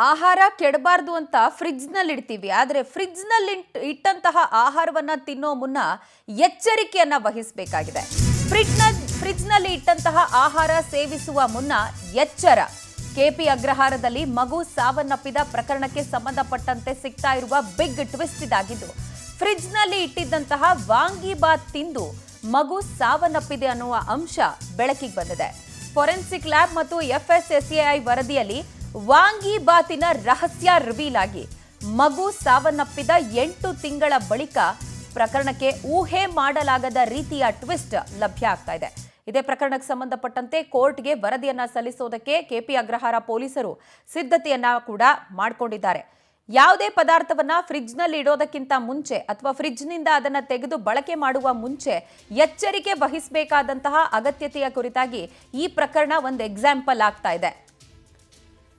ಆಹಾರ ಕೆಡಬಾರ್ದು ಅಂತ ಫ್ರಿಡ್ಜ್ನಲ್ಲಿ ಇಡ್ತೀವಿ. ಆದರೆ ಫ್ರಿಡ್ಜ್ನಲ್ಲಿ ಇಟ್ಟಂತಹ ಆಹಾರವನ್ನ ತಿನ್ನೋ ಮುನ್ನ ಎಚ್ಚರಿಕೆಯನ್ನ ವಹಿಸಬೇಕಾಗಿದೆ. ಫ್ರಿಡ್ಜ್ನಲ್ಲಿ ಇಟ್ಟಂತಹ ಆಹಾರ ಸೇವಿಸುವ ಮುನ್ನ ಎಚ್ಚರ. ಕೆಪಿ ಅಗ್ರಹಾರದಲ್ಲಿ ಮಗು ಸಾವನ್ನಪ್ಪಿದ ಪ್ರಕರಣಕ್ಕೆ ಸಂಬಂಧಪಟ್ಟಂತೆ ಸಿಗ್ತಾ ಇರುವ ಬಿಗ್ ಟ್ವಿಸ್ಟ್ ಇದಾಗಿದ್ದು, ಫ್ರಿಡ್ಜ್ನಲ್ಲಿ ಇಟ್ಟಿದ್ದಂತಹ ವಾಂಗಿಬಾತ್ ತಿಂದು ಮಗು ಸಾವನ್ನಪ್ಪಿದೆ ಅನ್ನುವ ಅಂಶ ಬೆಳಕಿಗೆ ಬಂದಿದೆ. ಫೋರೆನ್ಸಿಕ್ ಲ್ಯಾಬ್ ಮತ್ತು FSSAI ವರದಿಯಲ್ಲಿ ವಾಂಗಿಬಾತಿನ ರಹಸ್ಯ ರಿವೀಲ್ ಆಗಿ ಮಗು ಸಾವನ್ನಪ್ಪಿದ 8 ತಿಂಗಳ ಬಳಿಕ ಪ್ರಕರಣಕ್ಕೆ ಊಹೆ ಮಾಡಲಾಗದ ರೀತಿಯ ಟ್ವಿಸ್ಟ್ ಲಭ್ಯ ಆಗ್ತಾ ಇದೆ. ಇದೇ ಪ್ರಕರಣಕ್ಕೆ ಸಂಬಂಧಪಟ್ಟಂತೆ ಕೋರ್ಟ್ಗೆ ವರದಿಯನ್ನ ಸಲ್ಲಿಸೋದಕ್ಕೆ ಕೆಪಿ ಅಗ್ರಹಾರ ಪೊಲೀಸರು ಸಿದ್ಧತೆಯನ್ನ ಕೂಡ ಮಾಡಿಕೊಂಡಿದ್ದಾರೆ. ಯಾವುದೇ ಪದಾರ್ಥವನ್ನ ಫ್ರಿಡ್ಜ್ನಲ್ಲಿ ಇಡೋದಕ್ಕಿಂತ ಮುಂಚೆ ಅಥವಾ ಫ್ರಿಡ್ಜ್ನಿಂದ ಅದನ್ನ ತೆಗೆದು ಬಳಕೆ ಮಾಡುವ ಮುಂಚೆ ಎಚ್ಚರಿಕೆ ವಹಿಸಬೇಕಾದಂತಹ ಅಗತ್ಯತೆಯ ಕುರಿತಾಗಿ ಈ ಪ್ರಕರಣ ಒಂದು ಎಕ್ಸಾಂಪಲ್ ಆಗ್ತಾ ಇದೆ.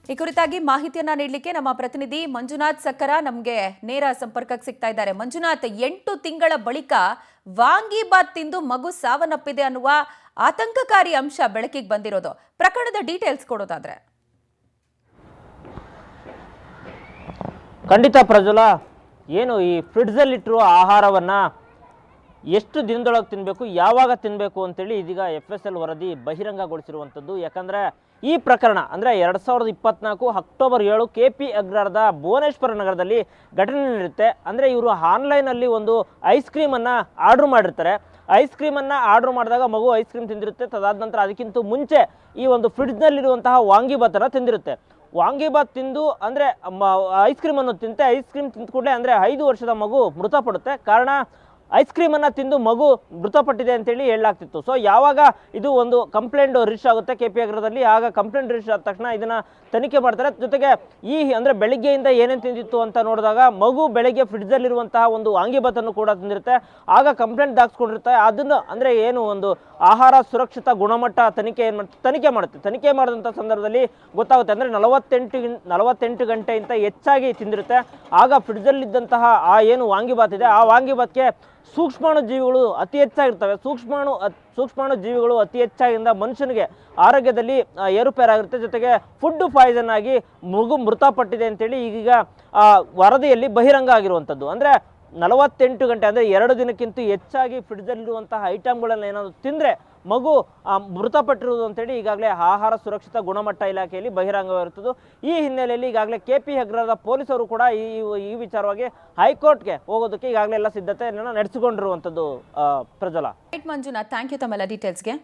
ಈ ಕುರಿತಾಗಿ ಮಾಹಿತಿಯನ್ನ ನೀಡಲಿಕ್ಕೆ ನಮ್ಮ ಪ್ರತಿನಿಧಿ ಮಂಜುನಾಥ್ ಸಕ್ಕರ ನಮಗೆ ನೇರ ಸಂಪರ್ಕಕ್ಕೆ ಸಿಗ್ತಾ ಇದ್ದಾರೆ. ಮಂಜುನಾಥ್, 8 ತಿಂಗಳ ಬಳಿಕ ವಾಂಗಿಬಾತ್ ತಿಂದು ಮಗು ಸಾವನ್ನಪ್ಪಿದೆ ಅನ್ನುವ ಆತಂಕಕಾರಿ ಅಂಶ ಬೆಳಕಿಗೆ ಬಂದಿರೋದು. ಪ್ರಕರಣದ ಡೀಟೇಲ್ಸ್ ಕೊಡೋದಾದ್ರೆ. ಖಂಡಿತ ಪ್ರಜ್ವಲ, ಏನು ಈ ಫ್ರಿಡ್ಜಲ್ಲಿಟ್ಟಿರುವ ಆಹಾರವನ್ನು ಎಷ್ಟು ದಿನದೊಳಗೆ ತಿನ್ನಬೇಕು, ಯಾವಾಗ ತಿನ್ನಬೇಕು ಅಂತೇಳಿ ಇದೀಗ FSL ವರದಿ ಬಹಿರಂಗಗೊಳಿಸಿರುವಂಥದ್ದು. ಯಾಕಂದರೆ ಈ ಪ್ರಕರಣ ಅಂದರೆ 2024 ಅಕ್ಟೋಬರ್ 7 KP ಅಗ್ರಹಾರದ ಭುವನೇಶ್ವರ ನಗರದಲ್ಲಿ ಘಟನೆ ನಡೆಯುತ್ತೆ. ಅಂದರೆ ಇವರು ಆನ್ಲೈನಲ್ಲಿ ಒಂದು ಐಸ್ ಕ್ರೀಮನ್ನು ಆರ್ಡ್ರ್ ಮಾಡಿರ್ತಾರೆ. ಐಸ್ ಕ್ರೀಮನ್ನು ಆರ್ಡ್ರ್ ಮಾಡಿದಾಗ ಮಗು ಐಸ್ ಕ್ರೀಮ್ ತಿಂದಿರುತ್ತೆ. ತದಾದ ನಂತರ ಅದಕ್ಕಿಂತ ಮುಂಚೆ ಈ ಒಂದು ಫ್ರಿಡ್ಜ್ನಲ್ಲಿರುವಂತಹ ವಾಂಗಿಬಾತನ್ನು ತಿಂದಿರುತ್ತೆ. ವಾಂಗಿಬಾತ್ ತಿಂದು ಅಂದರೆ ಐಸ್ ಕ್ರೀಮನ್ನು ತಿಂತೆ. ಐಸ್ ಕ್ರೀಮ್ ತಿಂದ ಕೂಡಲೇ ಅಂದರೆ 5 ವರ್ಷದ ಮಗು ಮೃತಪಡುತ್ತೆ. ಕಾರಣ ಐಸ್ ಕ್ರೀಮನ್ನು ತಿಂದು ಮಗು ಮೃತಪಟ್ಟಿದೆ ಅಂತೇಳಿ ಹೇಳಲಾಗ್ತಿತ್ತು. ಸೊ ಯಾವಾಗ ಇದು ಒಂದು ಕಂಪ್ಲೇಂಟ್ ರಿಜಿಸ್ಟರ್ ಆಗುತ್ತೆ KP ಅಗ್ರದಲ್ಲಿ, ಆಗ ಕಂಪ್ಲೇಂಟ್ ರಿಜಿಸ್ಟರ್ ಆದ ತಕ್ಷಣ ಇದನ್ನು ತನಿಖೆ ಮಾಡ್ತಾರೆ. ಜೊತೆಗೆ ಈ ಅಂದರೆ ಬೆಳಿಗ್ಗೆಯಿಂದ ಏನೇನು ತಿಂದಿತ್ತು ಅಂತ ನೋಡಿದಾಗ ಮಗು ಬೆಳಗ್ಗೆ ಫ್ರಿಡ್ಜಲ್ಲಿರುವಂತಹ ಒಂದು ವಾಂಗಿಬಾತನ್ನು ಕೂಡ ತಿಂದಿರುತ್ತೆ. ಆಗ ಕಂಪ್ಲೇಂಟ್ ದಾಖಲಿಸ್ಕೊಂಡಿರುತ್ತೆ. ಅದನ್ನು ಅಂದರೆ ಏನು ಒಂದು ಆಹಾರ ಸುರಕ್ಷಿತ ಗುಣಮಟ್ಟ ತನಿಖೆ ಮಾಡುತ್ತೆ. ತನಿಖೆ ಮಾಡಿದಂಥ ಸಂದರ್ಭದಲ್ಲಿ ಗೊತ್ತಾಗುತ್ತೆ ಅಂದರೆ 48 ಗಂಟೆಗಿಂತ ಹೆಚ್ಚಾಗಿ ತಿಂದಿರುತ್ತೆ. ಆಗ ಫ್ರಿಡ್ಜಲ್ಲಿದ್ದಂತಹ ಆ ಏನು ವಾಂಗಿಬಾತ್ ಇದೆ, ಆ ವಾಂಗಿಬಾತ್ಗೆ ಸೂಕ್ಷ್ಮಾಣು ಜೀವಿಗಳು ಅತಿ ಹೆಚ್ಚಾಗಿರ್ತವೆ. ಸೂಕ್ಷ್ಮಾಣು ಜೀವಿಗಳು ಅತಿ ಹೆಚ್ಚಾಗಿಂದ ಮನುಷ್ಯನಿಗೆ ಆರೋಗ್ಯದಲ್ಲಿ ಏರುಪೇರಾಗಿರುತ್ತೆ. ಜೊತೆಗೆ ಫುಡ್ ಪಾಯ್ಸನ್ ಆಗಿ ಮಗು ಮೃತಪಟ್ಟಿದೆ ಅಂತೇಳಿ ಈಗೀಗ ವರದಿಯಲ್ಲಿ ಬಹಿರಂಗ ಆಗಿರುವಂಥದ್ದು. ಅಂದರೆ 48 ಗಂಟೆ ಅಂದರೆ 2 ದಿನಕ್ಕಿಂತ ಹೆಚ್ಚಾಗಿ ಫ್ರಿಡ್ಜಲ್ಲಿರುವಂತಹ ಐಟಮ್ಗಳನ್ನು ಏನಾದರೂ ತಿಂದರೆ ಮಗು ಮೃತಪಟ್ಟಿರುವುದು ಅಂತೇಳಿ ಈಗಾಗಲೇ ಆಹಾರ ಸುರಕ್ಷಿತ ಗುಣಮಟ್ಟ ಇಲಾಖೆಯಲ್ಲಿ ಬಹಿರಂಗವಾಗಿರುತ್ತದೆ. ಈ ಹಿನ್ನೆಲೆಯಲ್ಲಿ ಈಗಾಗಲೇ KP ಅಗ್ರಹಾರದ ಪೊಲೀಸರು ಕೂಡ ಈ ವಿಚಾರವಾಗಿ ಹೈಕೋರ್ಟ್ಗೆ ಹೋಗೋದಕ್ಕೆ ಈಗಾಗಲೇ ಎಲ್ಲ ಸಿದ್ಧತೆಯನ್ನು ನಡೆಸಿಕೊಂಡಿರುವಂಥದ್ದು. ಪ್ರಜ್ವಲ. ಮಂಜುನಾಥ್, ಥ್ಯಾಂಕ್ ಯು ತಮ್ಮೆಲ್ಲ ಡೀಟೇಲ್ಸ್ಗೆ.